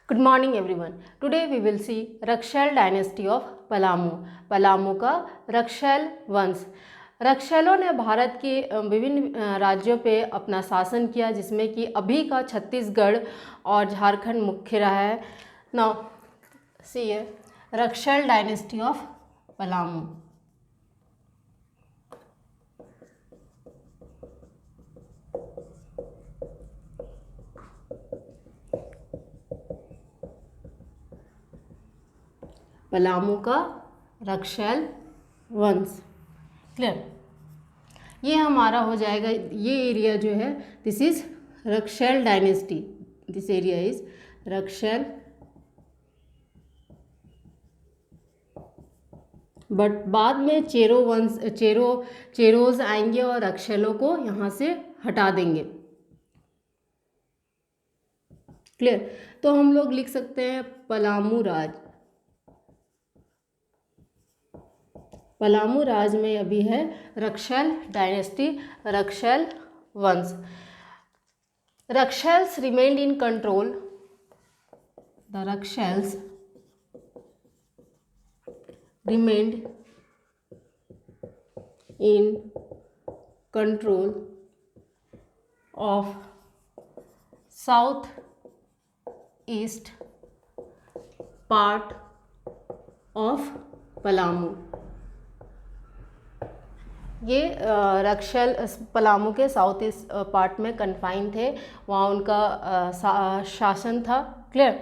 Good morning everyone. Today we will see Raksel dynasty of Palamu. Palamu का रक्षल वंश। रक्षलों ने भारत के विभिन्न राज्यों पे अपना शासन किया, जिसमें कि अभी का छत्तीसगढ़ और झारखंड मुख्य रहा है। Now see Raksel dynasty of Palamu. Palamu का रक्षल वंश। क्लियर। ये हमारा हो जाएगा, ये एरिया जो है this is Raksel dynasty. This area is Raksel, but बाद में चेरोज आएंगे और रक्षलों को यहाँ से हटा देंगे। क्लियर। तो हम लोग लिख सकते हैं पलामू राज। पलामू राज में अभी है रक्षल डायनेस्टी, रक्षल वंश। Raksels remained in control. The Raksels remained in control of south east part of Palamu. ये रक्षल पलामू के साउथ ईस्ट पार्ट में कन्फाइन थे, वहाँ उनका शासन था। क्लियर।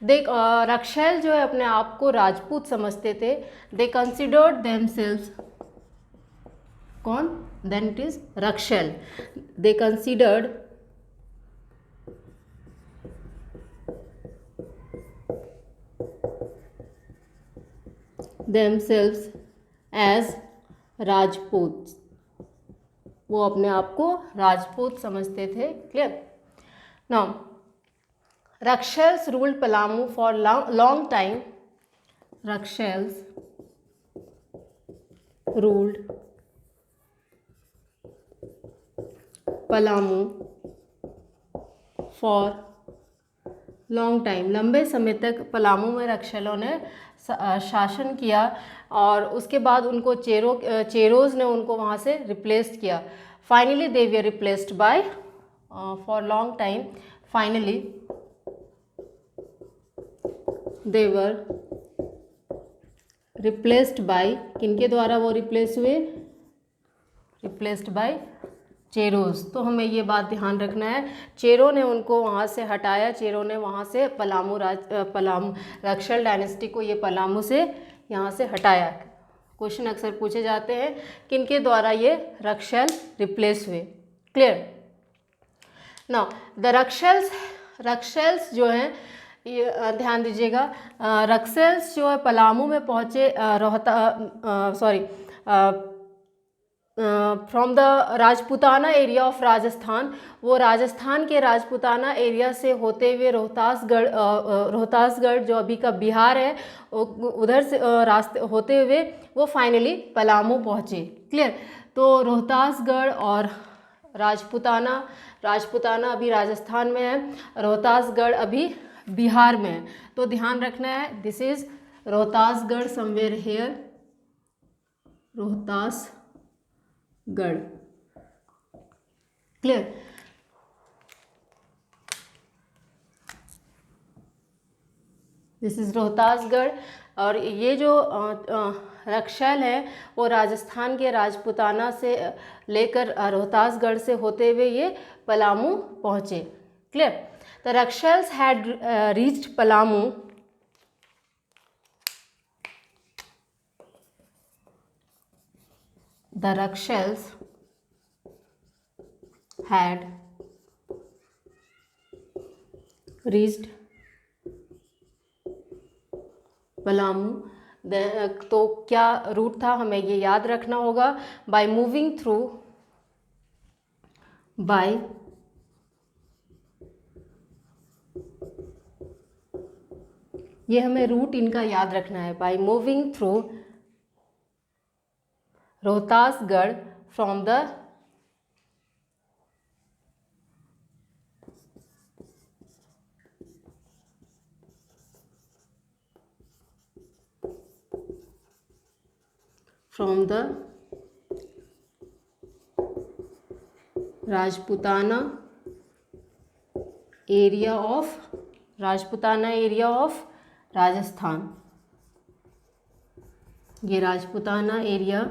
देख, रक्षल जो है अपने आप को राजपूत समझते थे। दे कंसिडर्ड देमसेल्व्स, कौन? Then it is Raksel. They considered themselves as Rajput. वो अपने आप को राजपूत समझते थे। Clear. Now Raksels ruled Palamu for long time. Raksels ruled Palamu for long time. लंबे समय तक पलामू में रक्षलों ने शासन किया और उसके बाद उनको चेरोज ने उनको वहाँ से रिप्लेस किया। Finally they were replaced by, for long time finally they were replaced by, किनके द्वारा वो रिप्लेस हुए? Replaced by Cheros. तो हमें ये बात ध्यान रखना है, चेरो ने उनको वहाँ से हटाया, चेरो ने वहाँ से पलामू रक्षल डायनेस्टी को ये पलामू से यहाँ से हटाया। क्वेश्चन अक्सर पूछे जाते हैं किनके द्वारा ये रक्षल रिप्लेस हुए। क्लियर। नाउ द रक्षल्स जो हैं, ये ध्यान दीजिएगा, रक्षल्स जो है पलामू में पहुँचे from the Rajputana area of Rajasthan. वो राजस्थान के राजपूताना एरिया से होते हुए रोहतासगढ़ जो अभी का बिहार है, उधर से रास्ते होते हुए वो फाइनली पलामू पहुँचे। क्लियर। तो रोहतासगढ़ और राजपूताना अभी राजस्थान में है, रोहतासगढ़ अभी बिहार में है। तो ध्यान रखना है, this is Rohtasgarh somewhere here, Rohtasgarh. Clear. This is Rohtasgarh. और ये जो रक्षल है वो राजस्थान के राजपूताना से लेकर रोहतासगढ़ से होते हुए ये पलामू पहुँचे। Clear. The Raksels had reached Palamu The Rakshals had reached Palamu. तो क्या रूट था, हमें ये याद रखना होगा। बाय मूविंग थ्रू, बाय ये हमें रूट इनका याद रखना है। By moving through Rohtasgarh from the from the Rajputana area of Rajasthan. ये राजपूताना एरिया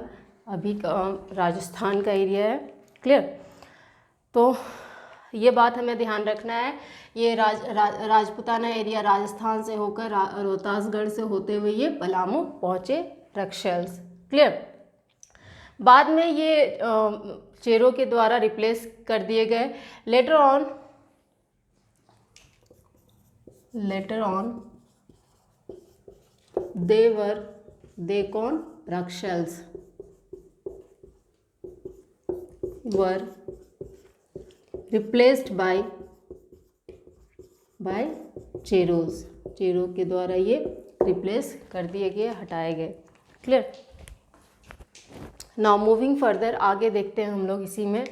अभी राजस्थान का एरिया है। क्लियर। तो ये बात हमें ध्यान रखना है, ये राजपूताना एरिया राजस्थान से होकर रोहतासगढ़ से होते हुए ये पलामू पहुँचे रक्षल्स। क्लियर। बाद में ये चेरों के द्वारा रिप्लेस कर दिए गए। लेटर ऑन दे कौन, रक्षल्स वर रिप्लेस्ड बाय चेरोज। चेरो के द्वारा ये रिप्लेस कर दिए गए, हटाए गए। क्लियर। नाउ मूविंग फर्दर, आगे देखते हैं हम लोग इसी में।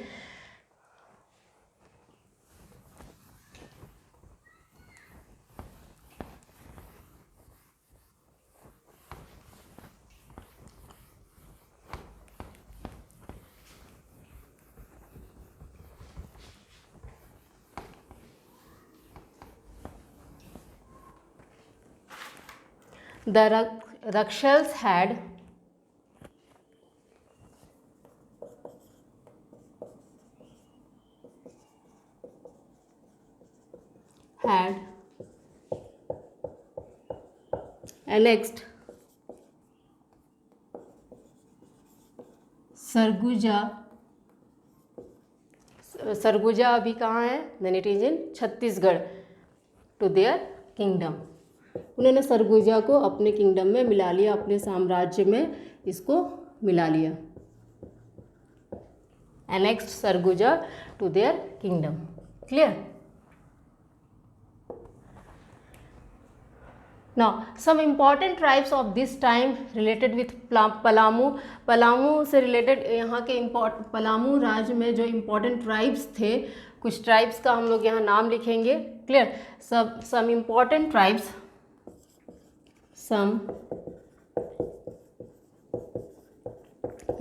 The Rakshals had annexed Surguja अभी कहाँ है, then it is in Chhattisgarh, to their kingdom. उन्होंने सरगुजा को अपने किंगडम में मिला लिया, अपने साम्राज्य में इसको मिला लिया। Annexed Surguja to their kingdom. Clear. Now some important tribes of this time related with Palamu. Palamu से रिलेटेड यहाँ के पलामू राज्य में जो इम्पोर्टेंट ट्राइब्स थे, कुछ ट्राइब्स का हम लोग यहाँ नाम लिखेंगे। Clear. some important tribes, some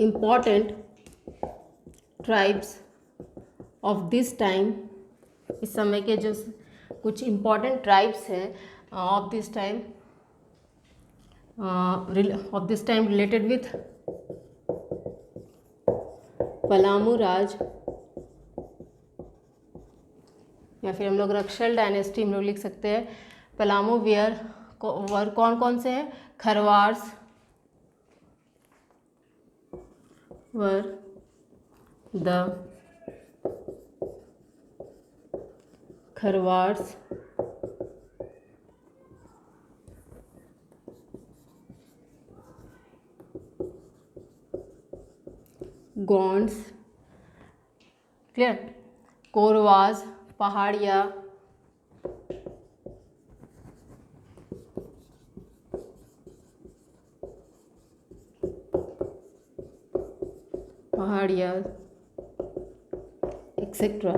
important tribes of this time, इस समय के जो कुछ इम्पोर्टेंट ट्राइब्स हैं of this time related with Palamu Raj, या फिर हम लोग रक्षल डायनेस्टी हम लोग लिख सकते हैं। पलामू वर कौन कौन से हैं, Kharwars were the Kharwars Gonds. Clear. Korwas Pahariya, etcetera.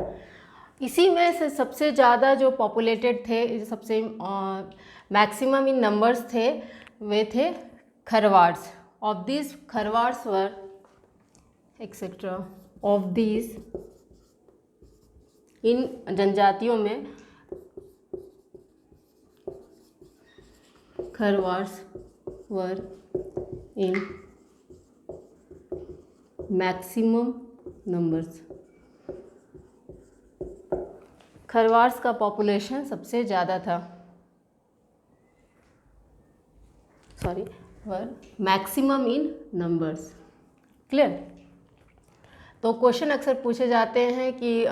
इसी में से सबसे ज़्यादा जो पॉपुलेटेड थे, सबसे मैक्सिमम इन नंबर्स थे, वे थे Kharwars. Of this Kharwars were etcetera. Of this, इन जनजातियों में खरवार्स वर इन मैक्सिमम नंबर्स। खरवार्स का सबसे ज़्यादा था, sorry, were maximum in numbers. Clear. तो क्वेश्चन अक्सर पूछे जाते हैं कि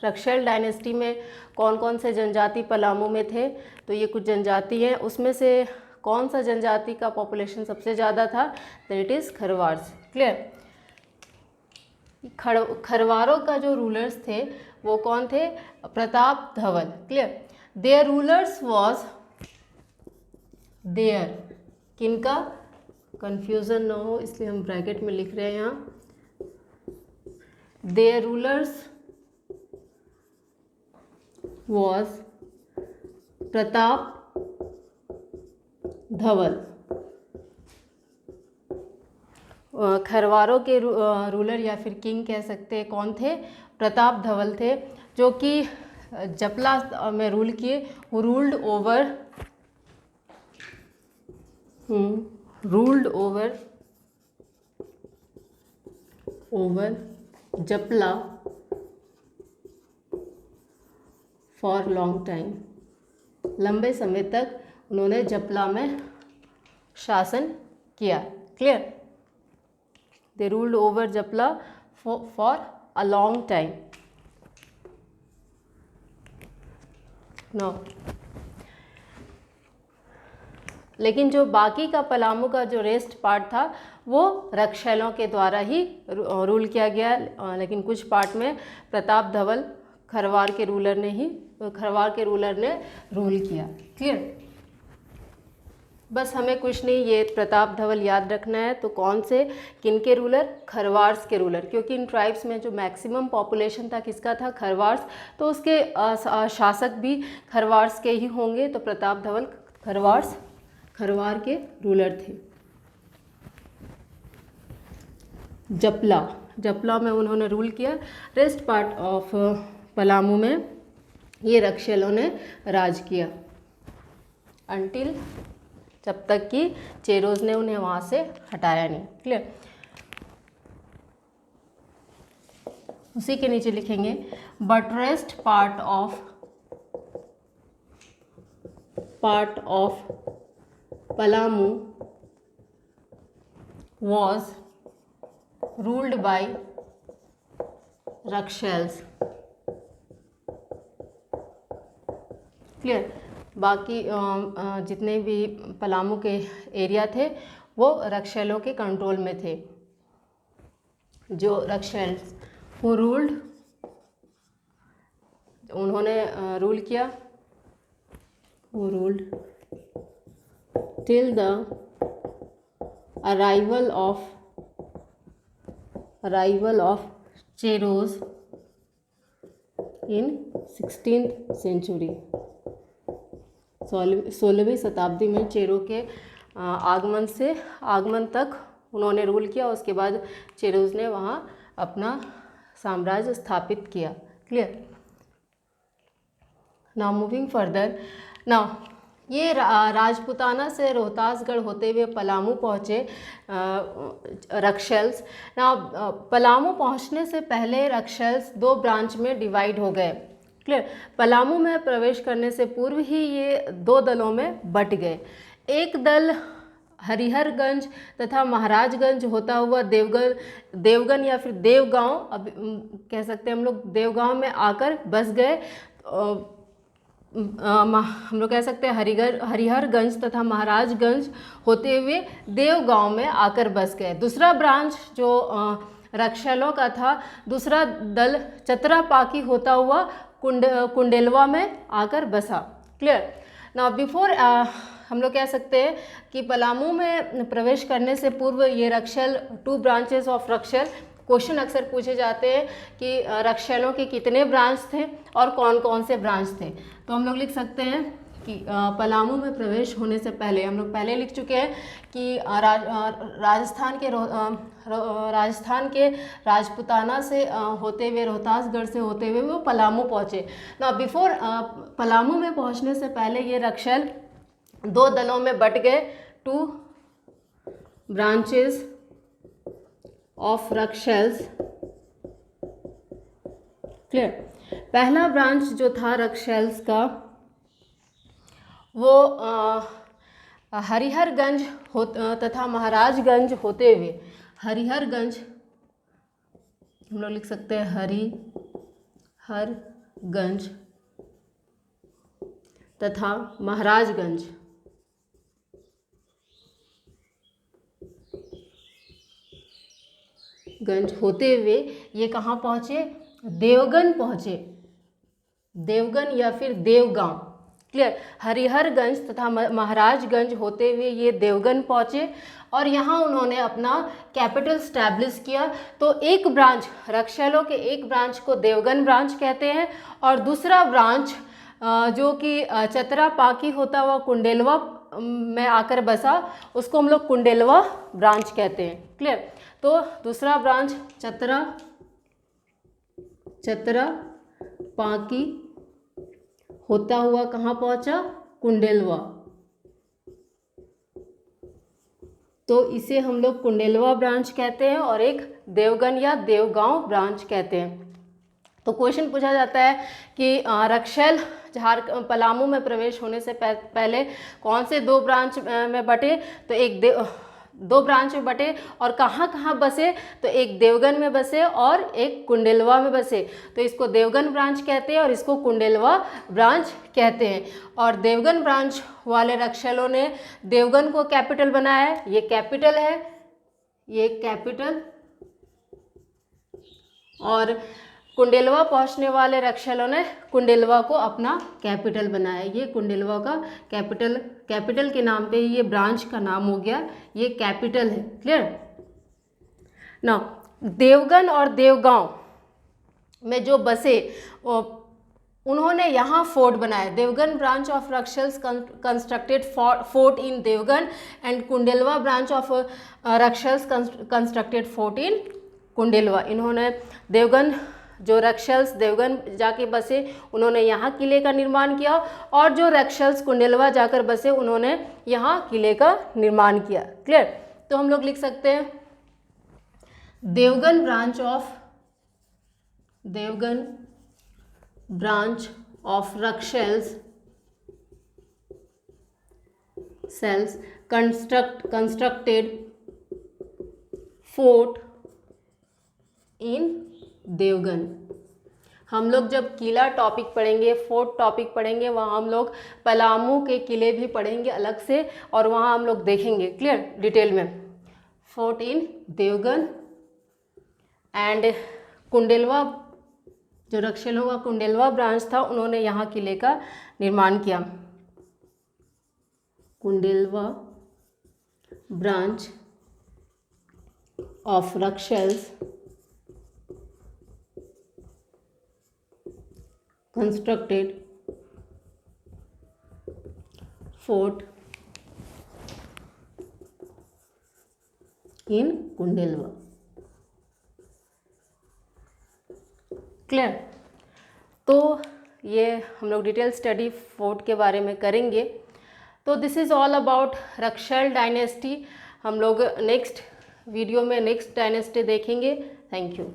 रक्षल डायनेस्टी में कौन कौन से जनजाति पलामू में थे। तो ये कुछ जनजाति हैं, उसमें से कौन सा जनजाति का पॉपुलेशन सबसे ज़्यादा था, that it is Kharwars. Clear. खरवारों का जो रूलर्स थे वो कौन थे, Pratap Dhawal. Clear. Their rulers was, their किनका, कंफ्यूजन ना हो इसलिए हम ब्रैकेट में लिख रहे हैं यहाँ। देयर रूलर्स वॉज प्रताप धवल खरवारों के रूलर या फिर किंग कह सकते हैं कौन थे, प्रताप धवल थे, जो कि जपला में रूल किए। Ruled over Japla for long time, लंबे समय तक उन्होंने जपला में शासन किया। Clear, they ruled over Japla for a long time. No, लेकिन जो बाकी का पलामू का जो रेस्ट पार्ट था वो रक्षैलों के द्वारा ही रूल किया गया, लेकिन कुछ पार्ट में प्रताप धवल खरवार के रूलर ने रूल किया। क्लियर, बस हमें कुछ नहीं, ये प्रताप धवल याद रखना है। तो कौन से, किनके रूलर, खरवार्स के रूलर, क्योंकि इन ट्राइब्स में जो मैक्सिमम पॉपुलेशन था किसका था, खरवार्स, तो उसके शासक भी खरवार्स के ही होंगे। तो प्रताप धवल खरवार के रूलर थे। जपला में उन्होंने रूल किया। रेस्ट पार्ट ऑफ पलामू में ये रक्षैलों ने राज किया, अंटिल, जब तक कि चेरोज ने उन्हें वहाँ से हटाया नहीं। क्लियर, उसी के नीचे लिखेंगे but rest part of Palamu was ruled by Raksels. Clear, बाकी जितने भी पलामू के एरिया थे वो रक्षैलों के कंट्रोल में थे। जो रक्षैल्स वो उन्होंने रूल किया, वो ruled till the arrival of Cheros in 16th century. 16वीं शताब्दी में चेरो के आगमन तक उन्होंने रूल किया। उसके बाद चेरोज ने वहाँ अपना साम्राज्य स्थापित किया। Clear, now moving further. Now ये राजपूताना से रोहतासगढ़ होते हुए पलामू पहुँचे रक्षैल्स। नाउ पलामू पहुँचने से पहले रक्षैल्स 2 ब्रांच में डिवाइड हो गए। क्लियर, पलामू में प्रवेश करने से पूर्व ही ये 2 दलों में बट गए। एक दल हरिहरगंज तथा महाराजगंज होता हुआ देवगन या फिर देवगांव, अब कह सकते हैं हम लोग, देवगांव में आकर बस गए। हम लोग कह सकते हैं हरिहरगंज तथा महाराजगंज होते हुए देवगांव में आकर बस गए। दूसरा ब्रांच जो रक्षैलों का था, दूसरा दल चतरापाकी होता हुआ कुंडेलवा में आकर बसा। क्लियर, नाउ बिफोर हम लोग कह सकते हैं कि पलामू में प्रवेश करने से पूर्व ये रक्षैल 2 ब्रांचेस ऑफ रक्षैल, क्वेश्चन अक्सर पूछे जाते हैं कि रक्षैलों के कितने ब्रांच थे और कौन कौन से ब्रांच थे। तो हम लोग लिख सकते हैं कि पलामू में प्रवेश होने से पहले, हम लोग पहले लिख चुके हैं कि राजस्थान के राजपूताना से होते हुए, रोहतासगढ़ से होते हुए वो पलामू पहुँचे। ना बिफोर पलामू में पहुँचने से पहले ये रक्षैल 2 दलों में बट गए, 2 ब्रांचेस ऑफ रक्षैल्स। क्लियर, पहला ब्रांच जो था रक्षैल्स का वो हरिहरगंज तथा महाराजगंज होते हुए, हरिहरगंज हम लोग लिख सकते हैं हरिहरगंज तथा महाराजगंज होते हुए ये कहाँ पहुँचे, देवगन पहुँचे, देवगन या फिर देवगांव। क्लियर, हरिहरगंज तथा महाराजगंज होते हुए ये देवगन पहुँचे और यहाँ उन्होंने अपना कैपिटल स्टैब्लिश किया। तो एक ब्रांच, रक्षैलों के एक ब्रांच को देवगन ब्रांच कहते हैं और दूसरा ब्रांच जो कि चतरापाकी होता हुआ कुंडेलवा में आकर बसा, उसको हम लोग कुंडेलवा ब्रांच कहते हैं। क्लियर, तो दूसरा ब्रांच चतरा पाकी होता हुआ कहाँ पहुंचा, कुंडेलवा। तो इसे हम लोग कुंडेलवा ब्रांच कहते हैं और एक देवगन या देवगांव ब्रांच कहते हैं। तो क्वेश्चन पूछा जाता है कि रक्षल पलामू में प्रवेश होने से पहले कौन से दो ब्रांच में बटे, तो दो ब्रांच में बटे और कहाँ कहाँ बसे, तो एक देवगन में बसे और एक कुंडेलवा में बसे। तो इसको देवगन ब्रांच कहते हैं और इसको कुंडेलवा ब्रांच कहते हैं। और देवगन ब्रांच वाले रक्षलों ने देवगन को कैपिटल बनाया है, ये कैपिटल है, ये कैपिटल। और कुंडेलवा पहुंचने वाले रक्षलों ने कुंडेलवा को अपना कैपिटल बनाया। ये कुंडेलवा का कैपिटल के नाम पे ये ब्रांच का नाम हो गया, ये कैपिटल है। क्लियर ना। देवगन और देवगांव में जो बसे उन्होंने यहाँ फोर्ट बनाए। Devgan branch of Raksels constructed fort in Devgan and Kundelwa branch of Raksels constructed fort in Kundelwa. इन्होंने देवगन जो रक्षल्स देवगन जाके बसे उन्होंने यहाँ किले का निर्माण किया और जो रक्षल्स कुंडेलवा जाकर बसे उन्होंने यहाँ किले का निर्माण किया। क्लियर। तो हम लोग लिख सकते हैं देवगन ब्रांच ऑफ रक्षल्स सेल्स कंस्ट्रक्टेड फोर्ट इन देवगन। हम लोग जब किला टॉपिक पढ़ेंगे, फोर्ट टॉपिक पढ़ेंगे, वहाँ हम लोग पलामू के किले भी पढ़ेंगे अलग से और वहाँ हम लोग देखेंगे क्लियर डिटेल में। फोर्ट इन देवगन एंड कुंडेलवा, जो रक्षलों का कुंडेलवा ब्रांच था उन्होंने यहाँ किले का निर्माण किया। Kundelwa branch of Raksels constructed fort in Kundelwa. Clear. तो ये हम लोग डिटेल स्टडी फोर्ट के बारे में करेंगे। तो this is all about Raksel dynasty. हम लोग नेक्स्ट वीडियो में नेक्स्ट डायनेस्टी देखेंगे। Thank you.